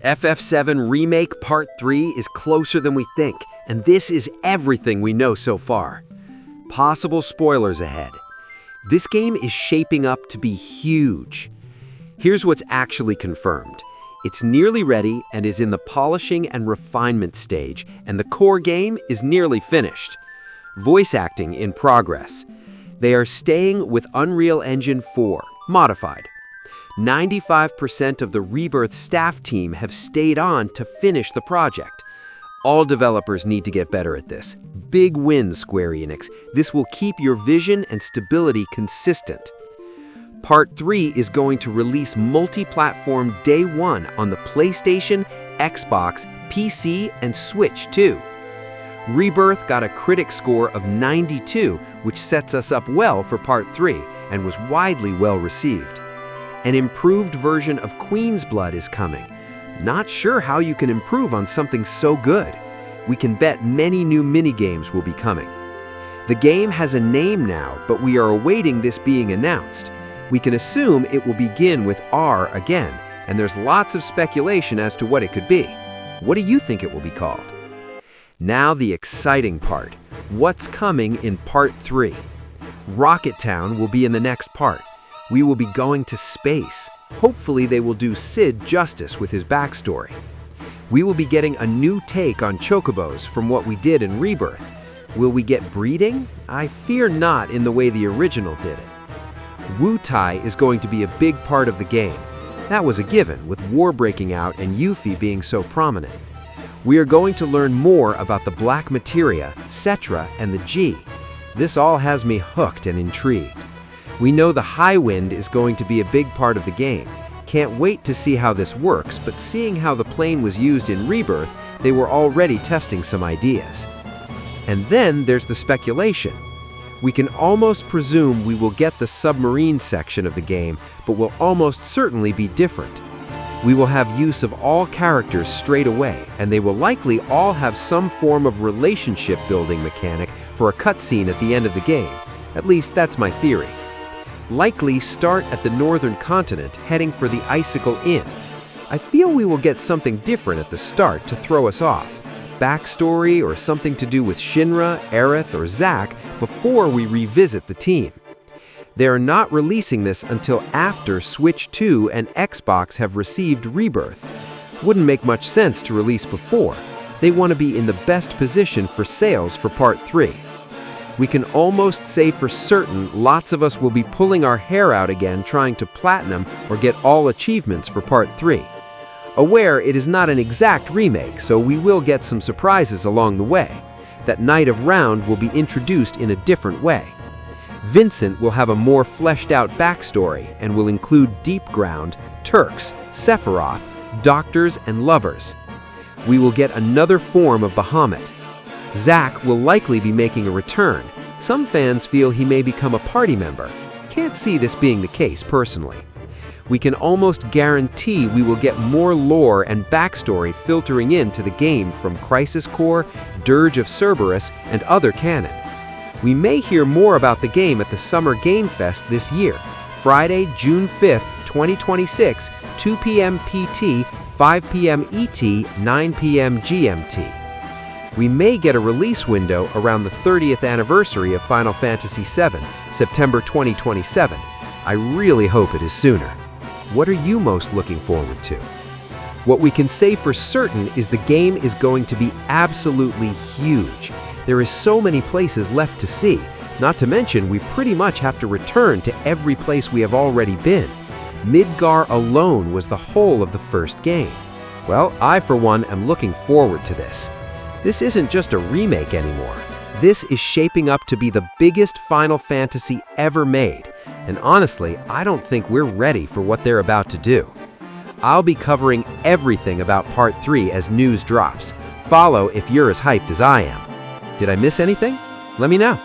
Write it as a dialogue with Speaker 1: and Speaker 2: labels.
Speaker 1: FF7 Remake Part 3 is closer than we think, and this is everything we know so far. Possible spoilers ahead. This game is shaping up to be huge. Here's what's actually confirmed. It's nearly ready and is in the polishing and refinement stage, and the core game is nearly finished. Voice acting in progress. They are staying with Unreal Engine 4, modified. 95% of the Rebirth staff team have stayed on to finish the project. All developers need to get better at this. Big win, Square Enix. This will keep your vision and stability consistent. Part 3 is going to release multi-platform day one on the PlayStation, Xbox, PC, and Switch too. Rebirth got a critic score of 92, which sets us up well for Part 3 and was widely well received. An improved version of Queen's Blood is coming. Not sure how you can improve on something so good. We can bet many new minigames will be coming. The game has a name now, but we are awaiting this being announced. We can assume it will begin with R again, and there's lots of speculation as to what it could be. What do you think it will be called? Now the exciting part. What's coming in Part 3? Rocket Town will be in the next part. We will be going to space. Hopefully they will do Sid justice with his backstory. We will be getting a new take on chocobos from what we did in Rebirth. Will we get breeding? I fear not in the way the original did it. Wu-Tai is going to be a big part of the game. That was a given, with war breaking out and Yuffie being so prominent. We are going to learn more about the Black Materia, Cetra, and the G. This all has me hooked and intrigued. We know the High Wind is going to be a big part of the game. Can't wait to see how this works, but seeing how the plane was used in Rebirth, they were already testing some ideas. And then there's the speculation. We can almost presume we will get the submarine section of the game, but will almost certainly be different. We will have use of all characters straight away, and they will likely all have some form of relationship building mechanic for a cutscene at the end of the game. At least that's my theory. Likely start at the northern continent, heading for the Icicle Inn. I feel we will get something different at the start to throw us off. Backstory or something to do with Shinra, Aerith, or Zack before we revisit the team. They are not releasing this until after Switch 2 and Xbox have received Rebirth. Wouldn't make much sense to release before. They want to be in the best position for sales for Part 3. We can almost say for certain lots of us will be pulling our hair out again trying to platinum or get all achievements for Part 3. Aware it is not an exact remake, so we will get some surprises along the way. That Knight of Round will be introduced in a different way. Vincent will have a more fleshed out backstory and will include Deep Ground, Turks, Sephiroth, doctors, and lovers. We will get another form of Bahamut. Zack will likely be making a return. Some fans feel he may become a party member. Can't see this being the case personally. We can almost guarantee we will get more lore and backstory filtering into the game from Crisis Core, Dirge of Cerberus, and other canon. We may hear more about the game at the Summer Game Fest this year, Friday, June 5th, 2026, 2 p.m. PT, 5 p.m. ET, 9 p.m. GMT. We may get a release window around the 30th anniversary of Final Fantasy VII, September 2027. I really hope it is sooner. What are you most looking forward to? What we can say for certain is the game is going to be absolutely huge. There is so many places left to see, not to mention we pretty much have to return to every place we have already been. Midgar alone was the whole of the first game. Well, I for one am looking forward to this. This isn't just a remake anymore. This is shaping up to be the biggest Final Fantasy ever made. And honestly, I don't think we're ready for what they're about to do. I'll be covering everything about Part 3 as news drops. Follow if you're as hyped as I am. Did I miss anything? Let me know.